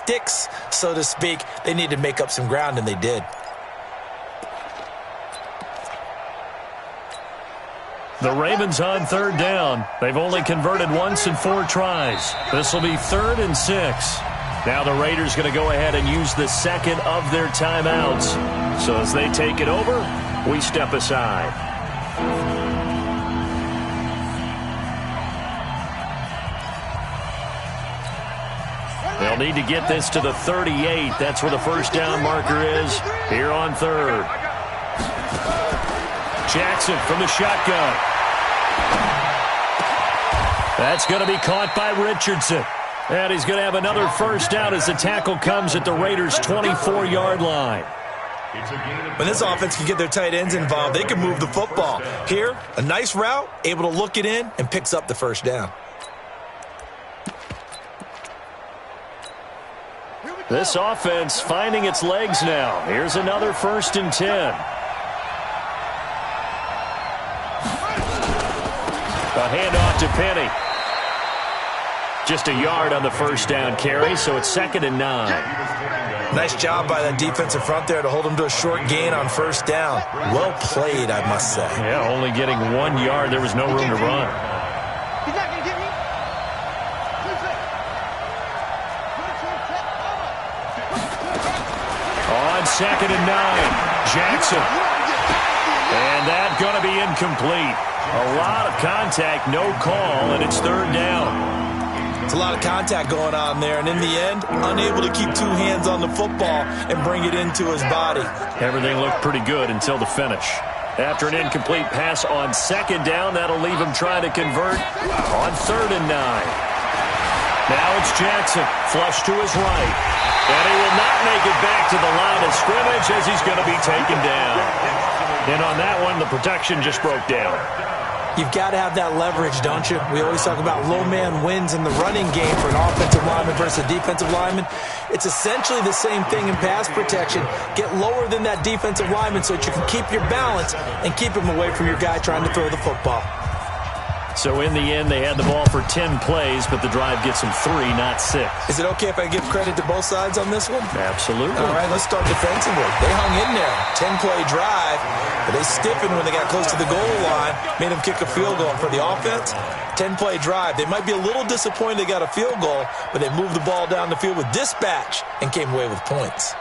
sticks, so to speak. They need to make up some ground, and they did. The Ravens on third down. They've only converted once in 4 tries. This will be 3rd and 6. Now the Raiders going to go ahead and use the second of their timeouts. So as they take it over, we step aside. They'll need to get this to the 38. That's where the first down marker is here on 3rd. Jackson from the shotgun. That's going to be caught by Richardson. And he's going to have another first down as the tackle comes at the Raiders' 24-yard line. When this offense can get their tight ends involved, they can move the football. Here, a nice route, able to look it in, and picks up the first down. This offense finding its legs now. Here's another 1st and 10. A handoff to Penny. Just a yard on the first down carry, so it's 2nd and 9. Nice job by that defensive front there to hold him to a short gain on first down. Well played, I must say. Yeah, only getting 1 yard. There was no room to run. He's not going to get me. On 2nd and 9, Jackson. And that's going to be incomplete. A lot of contact, no call, and it's 3rd down. It's a lot of contact going on there, and in the end, unable to keep 2 hands on the football and bring it into his body. Everything looked pretty good until the finish. After an incomplete pass on 2nd down, that'll leave him trying to convert on 3rd and 9. Now it's Jackson, flush to his right. And he will not make it back to the line of scrimmage as he's going to be taken down. And on that one, the protection just broke down. You've got to have that leverage, don't you? We always talk about low man wins in the running game for an offensive lineman versus a defensive lineman. It's essentially the same thing in pass protection. Get lower than that defensive lineman so that you can keep your balance and keep him away from your guy trying to throw the football. So in the end, they had the ball for 10 plays, but the drive gets them 3, not 6. Is it okay if I give credit to both sides on this one? Absolutely. All right, let's start defensively. They hung in there. 10-play drive, but they stiffened when they got close to the goal line, made them kick a field goal. And for the offense, 10-play drive. They might be a little disappointed they got a field goal, but they moved the ball down the field with dispatch and came away with points.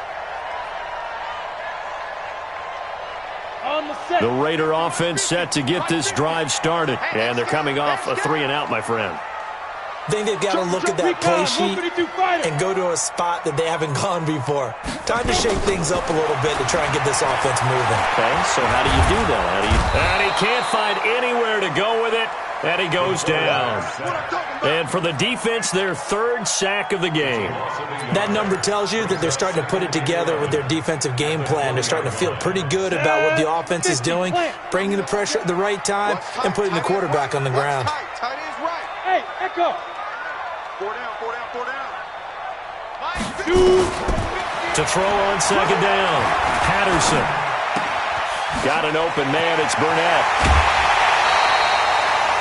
The Raider offense set to get this drive started. And they're coming off a 3-and-out, my friend. I think they've got to look at that play sheet and go to a spot that they haven't gone before. Time to shake things up a little bit to try and get this offense moving. Okay, so how do you do that? And he can't find anywhere to go with it, and he goes down. And for the defense, their 3rd sack of the game. That number tells you that they're starting to put it together with their defensive game plan. They're starting to feel pretty good about what the offense is doing, bringing the pressure at the right time, and putting the quarterback on the ground. Hey, Echo. 4 down. To throw on 2nd down, Patterson. Got an open man, it's Burnett.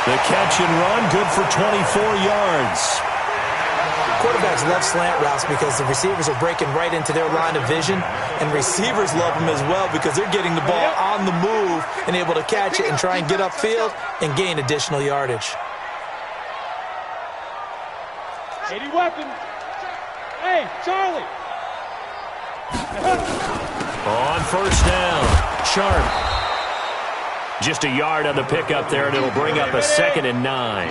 The catch and run, good for 24 yards. Quarterbacks love slant routes because the receivers are breaking right into their line of vision, and receivers love them as well because they're getting the ball on the move and able to catch it and try and get upfield and gain additional yardage. 80 weapons. Hey, Charlie. On 1st down, Sharp. Just a yard on the pickup there, and it'll bring up a 2nd and 9.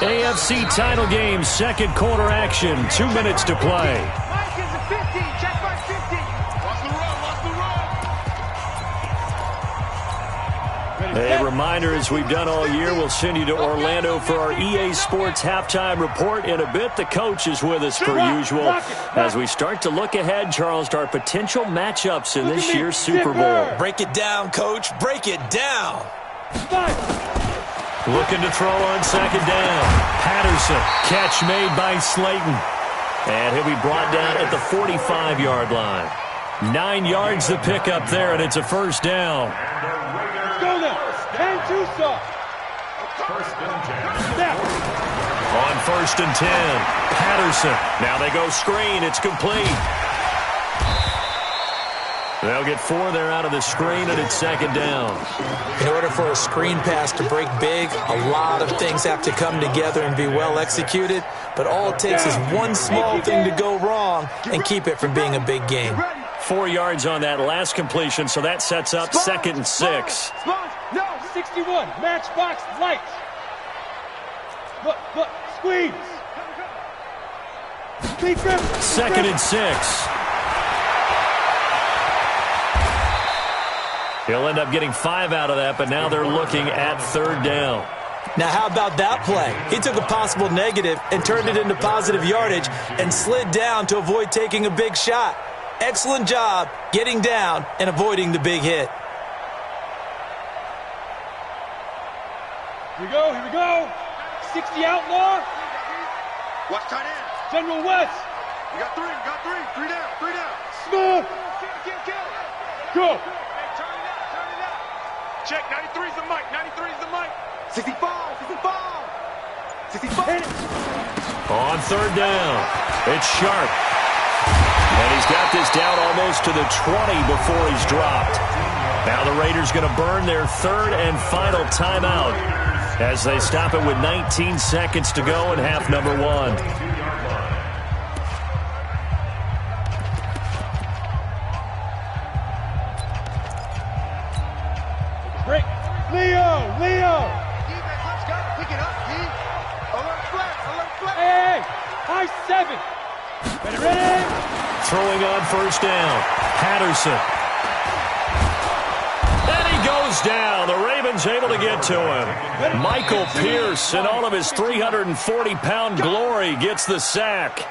AFC title game, 2nd quarter action, 2 minutes to play. A reminder, as we've done all year, we'll send you to Orlando for our EA Sports halftime report. In a bit, the coach is with us per usual as we start to look ahead, Charles, to our potential matchups in this year's Super Bowl. Break it down, Coach. Break it down. Looking to throw on 2nd down. Patterson. Catch made by Slayton. And he'll be brought down at the 45-yard line. 9 yards to pick up there, and it's a first down. Go now. And 2 stop. 1st and 10. Patterson. Now they go screen. It's complete. They'll get 4 there out of the screen, and it's 2nd down. In order for a screen pass to break big, a lot of things have to come together and be well executed, but all it takes is one small thing to go wrong and keep it from being a big game. 4 yards on that last completion, so that sets up 2nd and 6. No, 61. Matchbox lights. Look, squeeze. 2nd and 6. He'll end up getting 5 out of that, but now they're looking at 3rd down. Now, how about that play? He took a possible negative and turned it into positive yardage and slid down to avoid taking a big shot. Excellent job getting down and avoiding the big hit. Here we go. 60 outlaw. Watch tight end. General West. You got 3. Three down. Smooth. Go. Check, 93 is the mic. 65. On 3rd down, it's Sharp. And he's got this down almost to the 20 before he's dropped. Now the Raiders going to burn their 3rd and final timeout as they stop it with 19 seconds to go in half number 1. Break. Leo. Defense, let's go. Pick it up, D. Alert flat. Hey, high 7. Ready. Throwing on 1st down, Patterson. And he goes down. The Ravens able to get to him. Michael Pierce, in all of his 340-pound glory, gets the sack.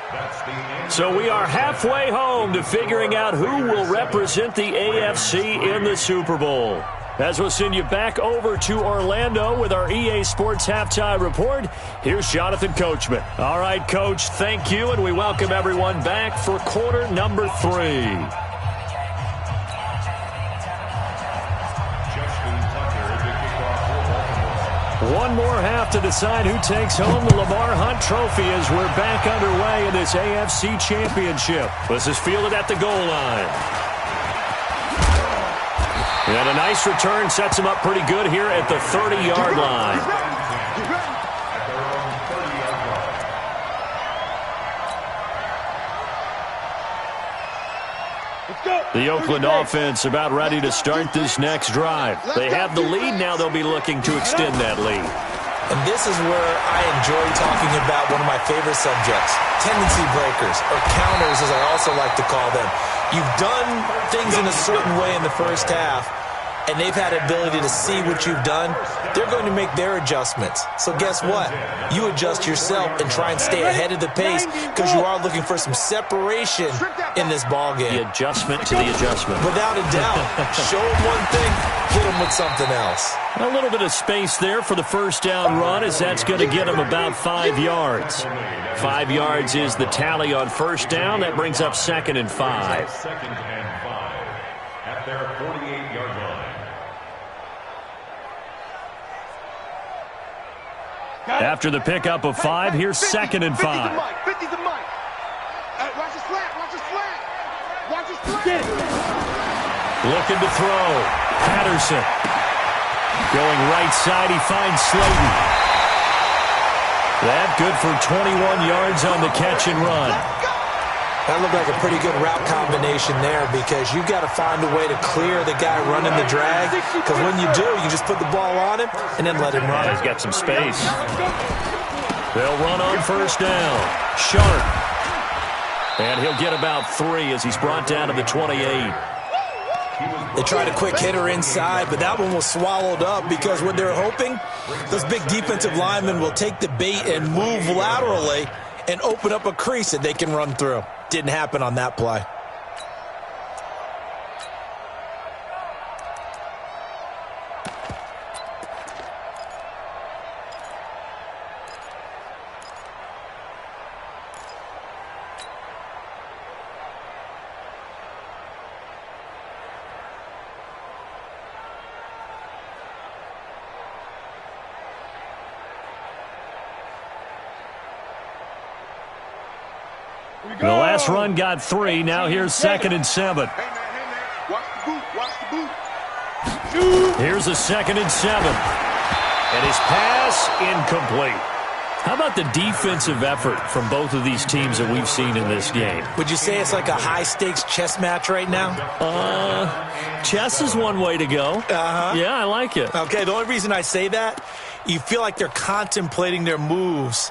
So we are halfway home to figuring out who will represent the AFC in the Super Bowl. As we'll send you back over to Orlando with our EA Sports Halftime Report, here's Jonathan Coachman. All right, Coach, thank you, and we welcome everyone back for quarter number 3. One more half to decide who takes home the Lamar Hunt Trophy as we're back underway in this AFC Championship. This is fielded at the goal line. And a nice return sets him up pretty good here at the 30-yard line. The Oakland offense about ready to start this next drive. They have the lead. Now they'll be looking to extend that lead. And this is where I enjoy talking about one of my favorite subjects, tendency breakers, or counters as I also like to call them. You've done things in a certain way in the first half, and they've had the ability to see what you've done. They're going to make their adjustments. So guess what? You adjust yourself and try and stay ahead of the pace because you are looking for some separation in this ballgame. The adjustment to the adjustment. Without a doubt. Show them one thing, hit them with something else. A little bit of space there for the first down run as that's going to get them about 5 yards. 5 yards is the tally on first down. That brings up 2nd and 5. 2nd and 5 at their 48-yard line. After the pickup of 5, here's 2nd and 5. 50's the mic. Watch his flat. Get it. Looking to throw. Patterson. Going right side, he finds Slayton. That good for 21 yards on the catch and run. That looked like a pretty good route combination there because you've got to find a way to clear the guy running the drag because when you do, you just put the ball on him and then let him run. He's got some space. They'll run on first down. Sharp. And he'll get about 3 as he's brought down to the 28. They tried a quick hitter inside, but that one was swallowed up because what they're hoping, those big defensive linemen will take the bait and move laterally and open up a crease that they can run through. Didn't happen on that play. The last run got 3. Now here's 2nd and 7. Hey, man, watch the boot, watch the boot. Here's a 2nd and 7. And his pass incomplete. How about the defensive effort from both of these teams that we've seen in this game? Would you say it's like a high-stakes chess match right now? Chess is one way to go. Yeah, I like it. Okay, the only reason I say that, you feel like they're contemplating their moves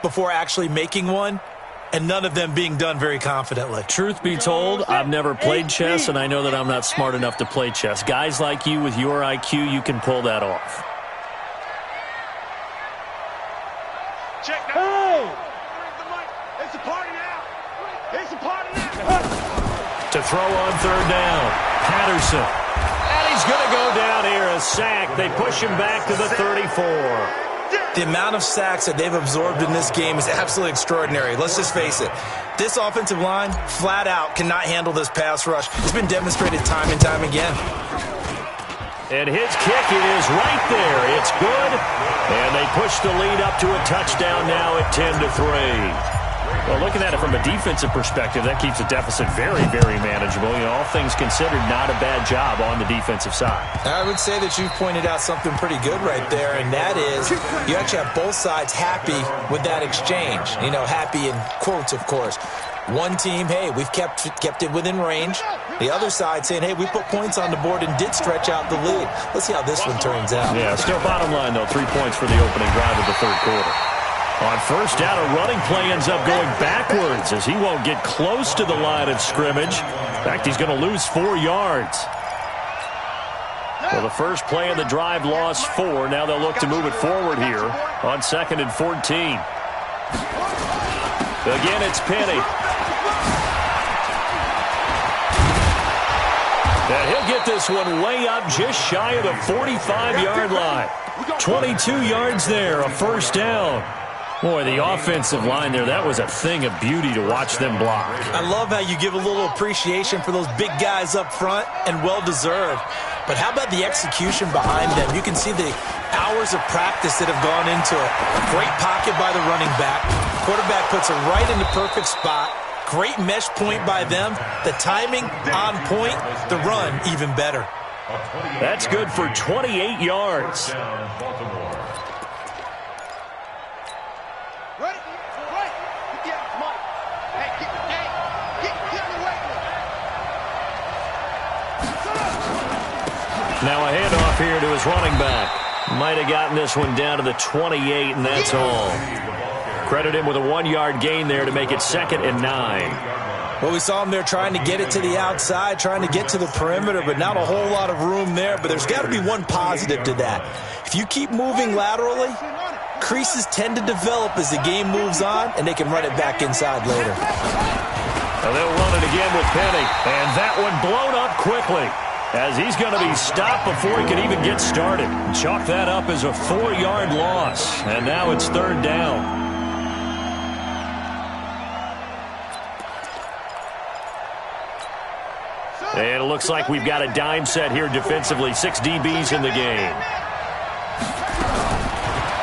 before actually making one, and none of them being done very confidently. Truth be told, I've never played chess, and I know that I'm not smart enough to play chess. Guys like you with your IQ, you can pull that off. Check that. Hey! It's a party now. It's a party now. To throw on 3rd down, Patterson. And he's going to go down here, a sack. They push him back to the 34. The amount of sacks that they've absorbed in this game is absolutely extraordinary. Let's just face it. This offensive line, flat out, cannot handle this pass rush. It's been demonstrated time and time again. And his kick is right there. It's good. And they push the lead up to a touchdown now at 10-3. Well, looking at it from a defensive perspective, that keeps the deficit very, very manageable. You know, all things considered, not a bad job on the defensive side. I would say that you've pointed out something pretty good right there, and that is you actually have both sides happy with that exchange. You know, happy in quotes, of course. One team, hey, we've kept it within range. The other side saying, hey, we put points on the board and did stretch out the lead. Let's see how this one turns out. Yeah, still bottom line, though, 3 points for the opening drive of the 3rd quarter. On 1st down, a running play ends up going backwards as he won't get close to the line of scrimmage. In fact, he's going to lose 4 yards. Well, the first play of the drive lost 4. Now they'll look to move it forward here on 2nd and 14. Again, it's Penny. And he'll get this one way up just shy of the 45-yard line. 22 yards there, a 1st down. Boy, the offensive line there, that was a thing of beauty to watch them block. I love how you give a little appreciation for those big guys up front, and well-deserved. But how about the execution behind them? You can see the hours of practice that have gone into it. Great pocket by the running back. Quarterback puts it right in the perfect spot. Great mesh point by them. The timing on point. The run even better. That's good for 28 yards. Now a handoff here to his running back. Might have gotten this one down to the 28, and that's all. Credit him with a 1-yard gain there to make it 2nd and 9. Well, we saw him there trying to get it to the outside, trying to get to the perimeter, but not a whole lot of room there. But there's got to be one positive to that. If you keep moving laterally, creases tend to develop as the game moves on, and they can run it back inside later. And they'll run it again with Penny. And that one blown up quickly, as he's going to be stopped before he can even get started. Chalk that up as a 4-yard loss. And now it's 3rd down. And it looks like we've got a dime set here defensively. 6 DBs in the game.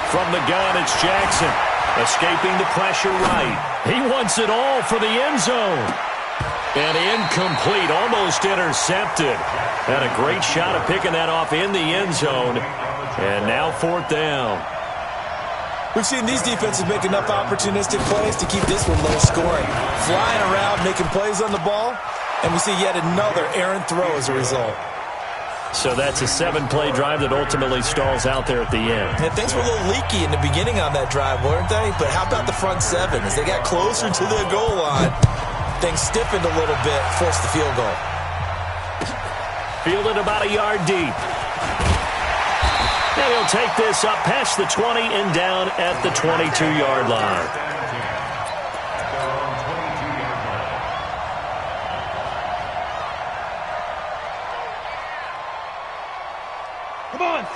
From the gun, it's Jackson. Escaping the pressure right. He wants it all for the end zone. And incomplete, almost intercepted. Had a great shot at picking that off in the end zone. And now 4th down. We've seen these defenses make enough opportunistic plays to keep this one low scoring. Flying around, making plays on the ball, and we see yet another errant throw as a result. So that's a 7-play drive that ultimately stalls out there at the end. And things were a little leaky in the beginning on that drive, weren't they? But how about the front 7? As they got closer to the goal line, things stiffened a little bit, forced the field goal. Fielded about a yard deep. And he'll take this up past the 20 and down at the 22-yard line.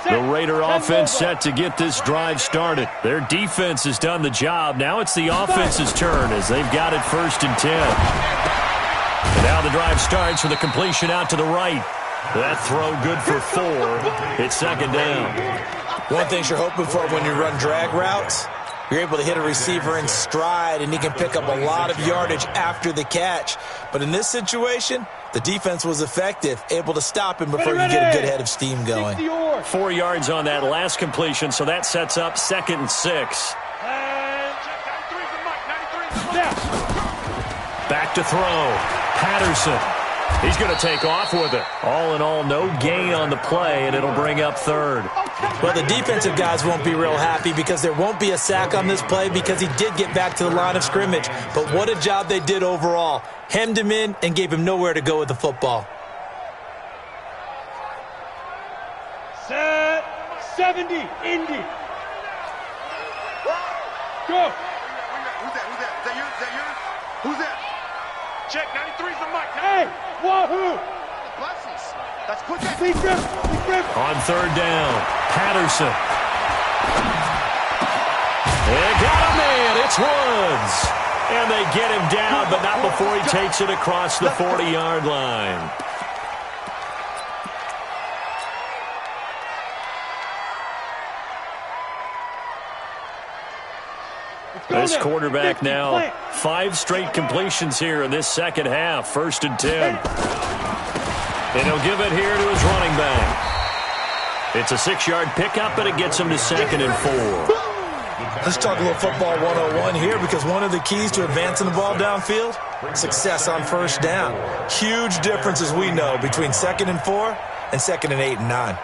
The Raider offense set to get this drive started. Their defense has done the job. Now it's the offense's turn as they've got it 1st and 10. And now the drive starts with a completion out to the right. That throw good for 4. It's 2nd down. One thing you're hoping for when you run drag routes, You're able to hit a receiver in stride, and he can pick up a lot of yardage after the catch. But in this situation, the defense was effective, able to stop him before you get a good head of steam going. 4 yards on that last completion, so that sets up 2nd and 6. Back to throw. Patterson. He's going to take off with it. All in all, no gain on the play, and it'll bring up 3rd. Well, the defensive guys won't be real happy because there won't be a sack on this play because he did get back to the line of scrimmage. But what a job they did overall. Hemmed him in and gave him nowhere to go with the football. Set 70, Indy. Go. Who's that? Is that yours? Who's that? Check, 93's the mic. Hey, wahoo! Blessings. That's quick. Big grip. On 3rd down, Patterson. They got him in. It's Woods. And they get him down, but not before he takes it across the 40-yard line. This quarterback now 5 straight completions here in this second half. 1st and 10. And he'll give it here to his running back. It's a 6-yard pickup, and it gets him to 2nd and 4. Let's talk a little football 101 here because one of the keys to advancing the ball downfield, success on 1st down. Huge difference, as we know, between 2nd and 4 and 2nd and 8 and 9.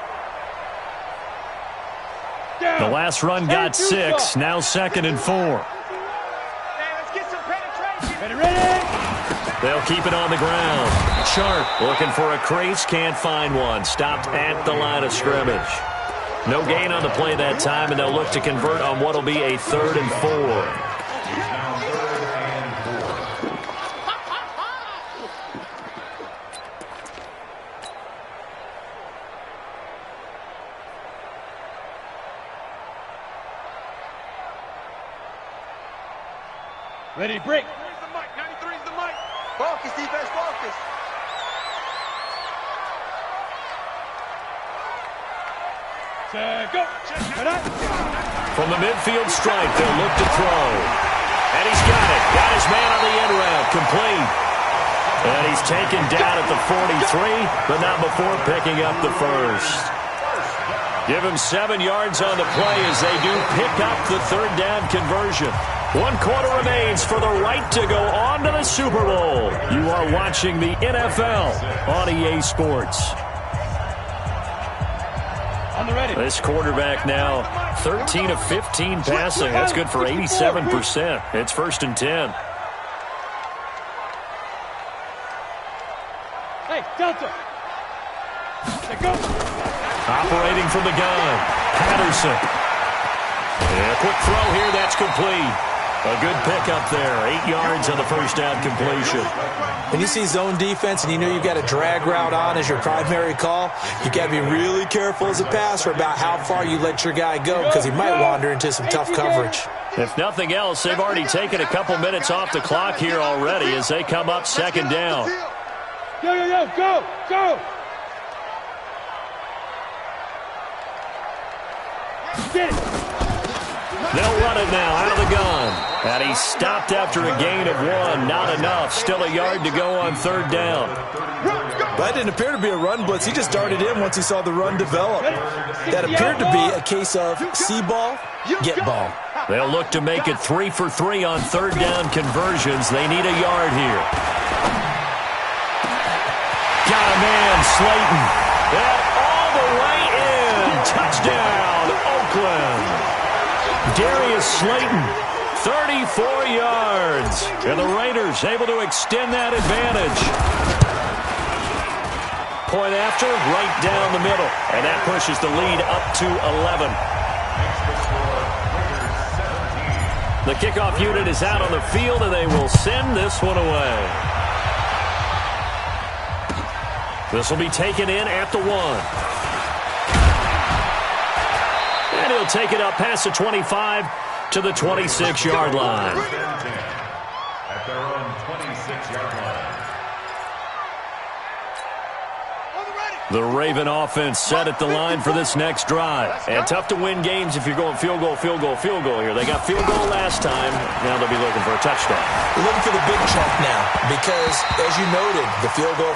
The last run got 6, now 2nd and 4. They'll keep it on the ground. Sharp looking for a crease, can't find one. Stopped at the line of scrimmage. No gain on the play that time, and they'll look to convert on what will be a 3rd and 4. Ready, break. 93's the mic. 93's the mic. Focus, defense, focus. Go. From the midfield stripe, they'll look to throw. And he's got it. Got his man on the end route. Complete. And he's taken down at the 43, but not before picking up the 1st. Give him 7 yards on the play as they do pick up the 3rd down conversion. 1 quarter remains for the right to go on to the Super Bowl. You are watching the NFL on EA Sports. On the ready. This quarterback now 13 of 15 passing. That's good for 87%. It's 1st and 10. Hey, Delta. Go. Operating from the gun, Patterson. And a quick throw here, that's complete. A good pickup there, 8 yards on the 1st down completion. When you see zone defense and you know you've got a drag route on as your primary call, you got to be really careful as a passer about how far you let your guy go because he might wander into some tough coverage. If nothing else, they've already taken a couple minutes off the clock here already as they come up 2nd down. Go. Get it. They'll run it now out of the gun. And he stopped after a gain of 1. Not enough. Still a yard to go on 3rd down. That didn't appear to be a run blitz. He just darted in once he saw the run develop. That appeared to be a case of see ball, get ball. They'll look to make it 3 for 3 on 3rd down conversions. They need a yard here. Got a man, Slayton. And all the way in. Touchdown, Oakland. Darius Slayton, 34 yards. And the Raiders able to extend that advantage. Point after, right down the middle. And that pushes the lead up to 11. The kickoff unit is out on the field, and they will send this one away. This will be taken in at the 1. And he'll take it up past the 25 to the 26-yard line. At their own 26-yard line. The Raven offense set at the line for this next drive. And tough to win games if you're going field goal, field goal, field goal here. They got field goal last time. Now they'll be looking for a touchdown. We're looking for the big chunk now because, as you noted, the field goal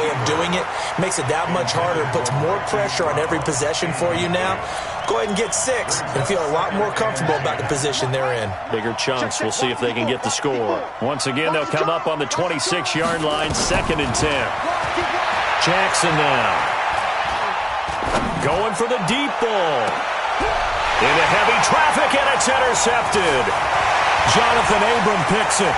way of doing it makes it that much harder. It puts more pressure on every possession for you now. Go ahead and get 6 and feel a lot more comfortable about the position they're in. Bigger chunks. We'll see if they can get the score. Once again, they'll come up on the 26-yard line, 2nd and 10. Jackson now. Going for the deep ball. Into heavy traffic, and it's intercepted. Jonathan Abram picks it.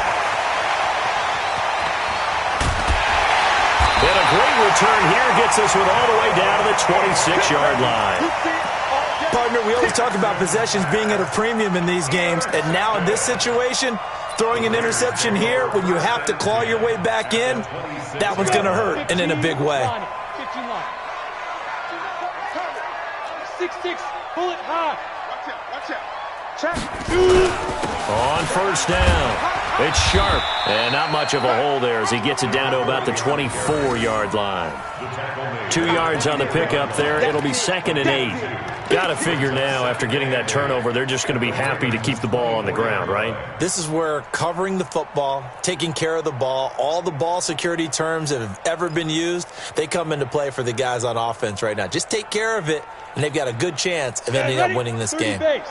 And a great return here gets us with all the way down to the 26-yard line. Partner, we always talk about possessions being at a premium in these games, and now in this situation, throwing an interception here when you have to claw your way back in, that one's going to hurt, and in a big way. 6-6, pull it high. Watch out. Check. On first down, it's Sharp. And not much of a hole there as he gets it down to about the 24-yard line. 2 yards on the pickup there. It'll be 2nd and 8. Got to figure now, after getting that turnover, they're just going to be happy to keep the ball on the ground, right? This is where covering the football, taking care of the ball, all the ball security terms that have ever been used, they come into play for the guys on offense right now. Just take care of it, and they've got a good chance of ending up winning this game. Base.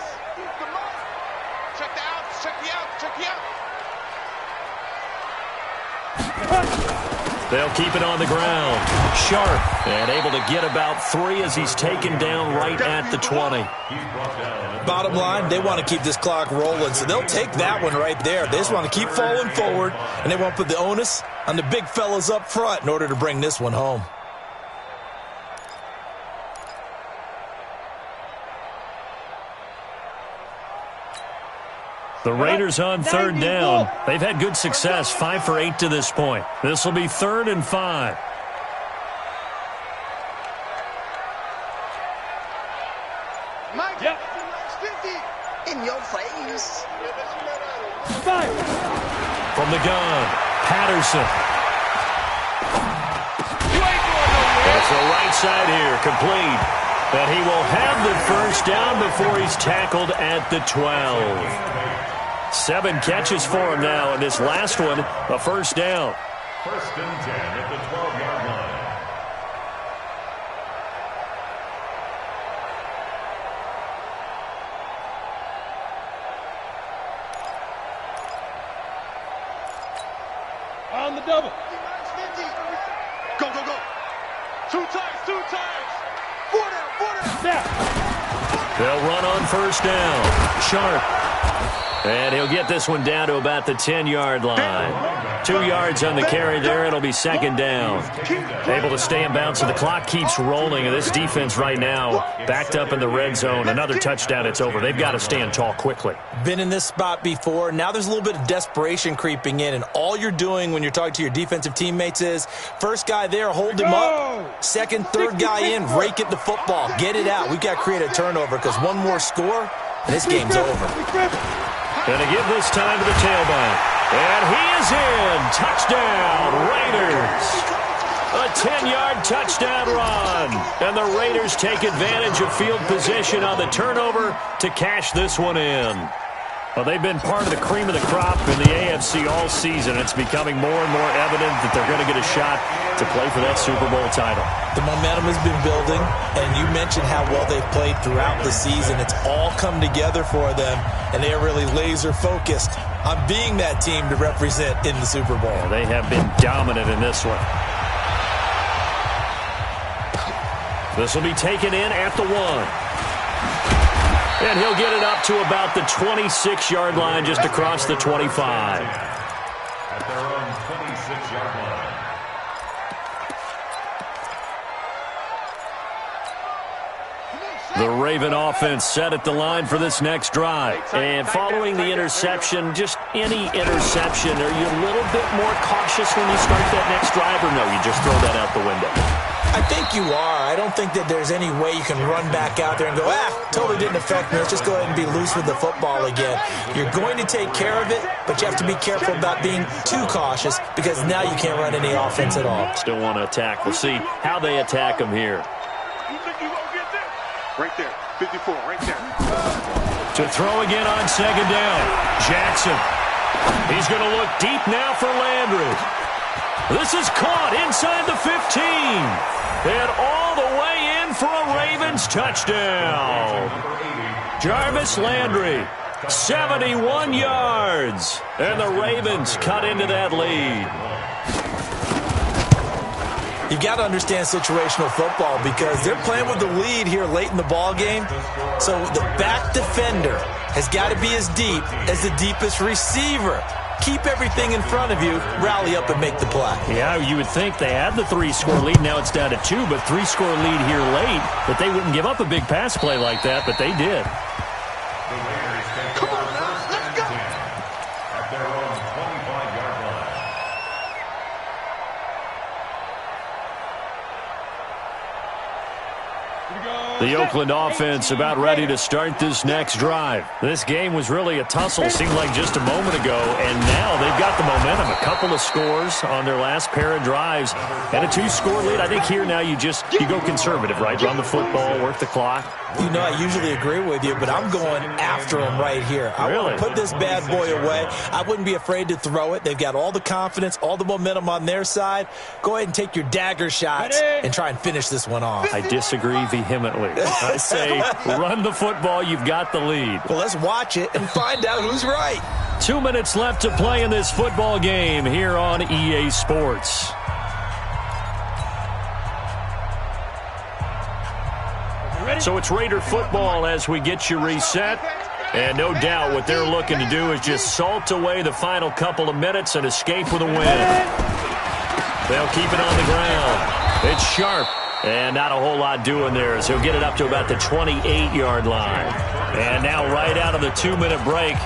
They'll keep it on the ground. Sharp, and able to get about 3 as he's taken down right at the 20. Bottom line, they want to keep this clock rolling, so they'll take that one right there. They just want to keep falling forward, and they want to put the onus on the big fellas up front in order to bring this one home. The Raiders on 3rd down. They've had good success, 5 for 8 to this point. This will be 3rd and 5. Mike, yep. In your face. From the gun, Patterson. It's the right side here, complete. But he will have the first down before he's tackled at the 12. 7 catches for him now, and this last one, a first down. 1st and 10 at the 12-yard line. On the double. Go. 2 times. 4 down. Snap. They'll run on first down. Sharp. And he'll get this one down to about the 10-yard line. 2 yards on the carry there. It'll be 2nd down. Able to stay in bounds, so the clock keeps rolling. And this defense right now backed up in the red zone. Another touchdown, it's over. They've got to stand tall quickly. Been in this spot before. Now there's a little bit of desperation creeping in, and all you're doing when you're talking to your defensive teammates is first guy there, hold him up. Second, third guy in, rake at the football. Get it out. We've got to create a turnover because one more score, and this game's over. Going to give this time to the tailback. And he is in. Touchdown, Raiders. A 10-yard touchdown run. And the Raiders take advantage of field position on the turnover to cash this one in. Well, they've been part of the cream of the crop in the AFC all season. It's becoming more and more evident that they're going to get a shot to play for that Super Bowl title. The momentum has been building, and you mentioned how well they've played throughout the season. It's all come together for them, and they are really laser-focused on being that team to represent in the Super Bowl. Yeah, they have been dominant in this one. This will be taken in at the 1. And he'll get it up to about the 26-yard line, just across the 25. At their own 26-yard line. The Raven offense set at the line for this next drive. And following the interception, just any interception, are you a little bit more cautious when you start that next drive, or no, you just throw that out the window? I think you are. I don't think that there's any way you can run back out there and go, totally didn't affect me. Let's just go ahead and be loose with the football again. You're going to take care of it, but you have to be careful about being too cautious because now you can't run any offense at all. Still want to attack. We'll see how they attack him here. You think you gonna get this? Right there, 54, right there. To throw again on second down. Jackson. He's going to look deep now for Landry. This is caught inside the 15. And all the way in for a Ravens touchdown. Jarvis Landry, 71 yards. And the Ravens cut into that lead. You've got to understand situational football because they're playing with the lead here late in the ball game. So the back defender has got to be as deep as the deepest receiver. Keep everything in front of you, rally up and make the play. Yeah, you would think they had the 3-score lead. Now it's down to 2, but 3-score lead here late. But they wouldn't give up a big pass play like that, but they did. Come on now, let's go. At their own 25-yard line. The Oakland offense about ready to start this next drive. This game was really a tussle, seemed like just a moment ago, and now they've got the momentum. A couple of scores on their last pair of drives and a 2-score lead. I think here now you go conservative, right? Run the football, work the clock. You know, I usually agree with you, but I'm going after him right here. I want to put this bad boy away. I wouldn't be afraid to throw it. They've got all the confidence, all the momentum on their side. Go ahead and take your dagger shots and try and finish this one off. I disagree vehemently. I say run the football. You've got the lead. Well, let's watch it and find out who's right. 2 minutes left to play in this football game here on EA Sports. So it's Raider football as we get you reset. And no doubt what they're looking to do is just salt away the final couple of minutes and escape with a win. They'll keep it on the ground. It's Sharp. And not a whole lot doing there as he'll get it up to about the 28-yard line. And now right out of the 2-minute break,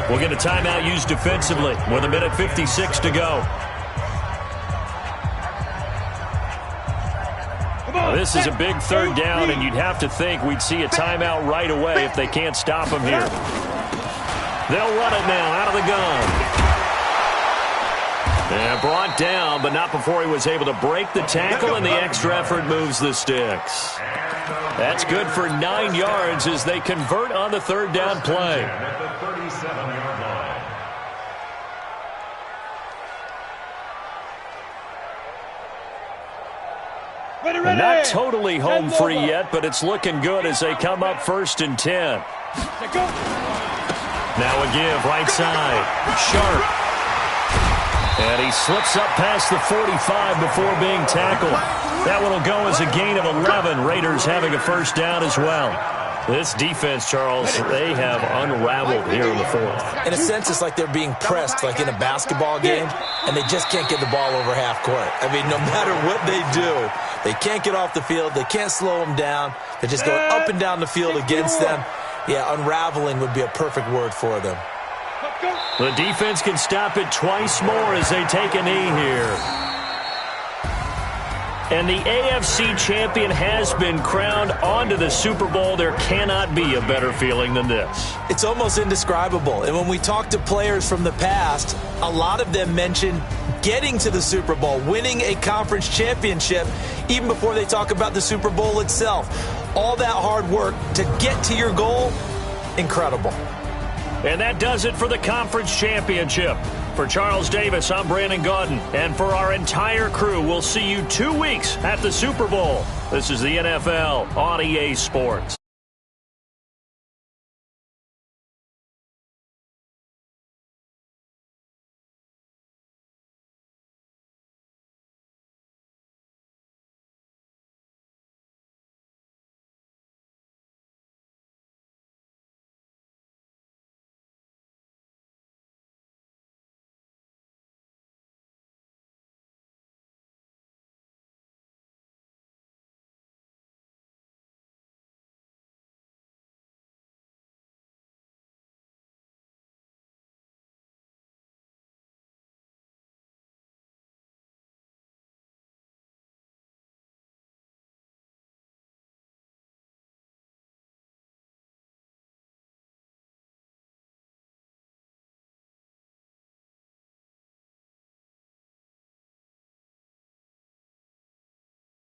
we'll get a timeout used defensively with 1:56 to go. Now, this is a big third down, and you'd have to think we'd see a timeout right away if they can't stop him here. They'll run it now out of the gun. And brought down, but not before he was able to break the tackle, and the extra effort moves the sticks. That's good for 9 yards as they convert on the third down play. At the 37-yard line. And not totally home free yet, but it's looking good as they come up 1st and 10. Now a give right side. Sharp. And he slips up past the 45 before being tackled. That one will go as a gain of 11. Raiders having a first down as well. This defense, Charles, they have unraveled here in the fourth. In a sense, it's like they're being pressed like in a basketball game, and they just can't get the ball over half court. I mean, no matter what they do, they can't get off the field. They can't slow them down. They're just going up and down the field against them. Yeah, unraveling would be a perfect word for them. The defense can stop it twice more as they take a knee here. And the AFC champion has been crowned onto the Super Bowl. There cannot be a better feeling than this. It's almost indescribable. And when we talk to players from the past, a lot of them mention getting to the Super Bowl, winning a conference championship, even before they talk about the Super Bowl itself. All that hard work to get to your goal, incredible. And that does it for the conference championship. For Charles Davis, I'm Brandon Gaudin. And for our entire crew, we'll see you 2 weeks at the Super Bowl. This is the NFL on EA Sports.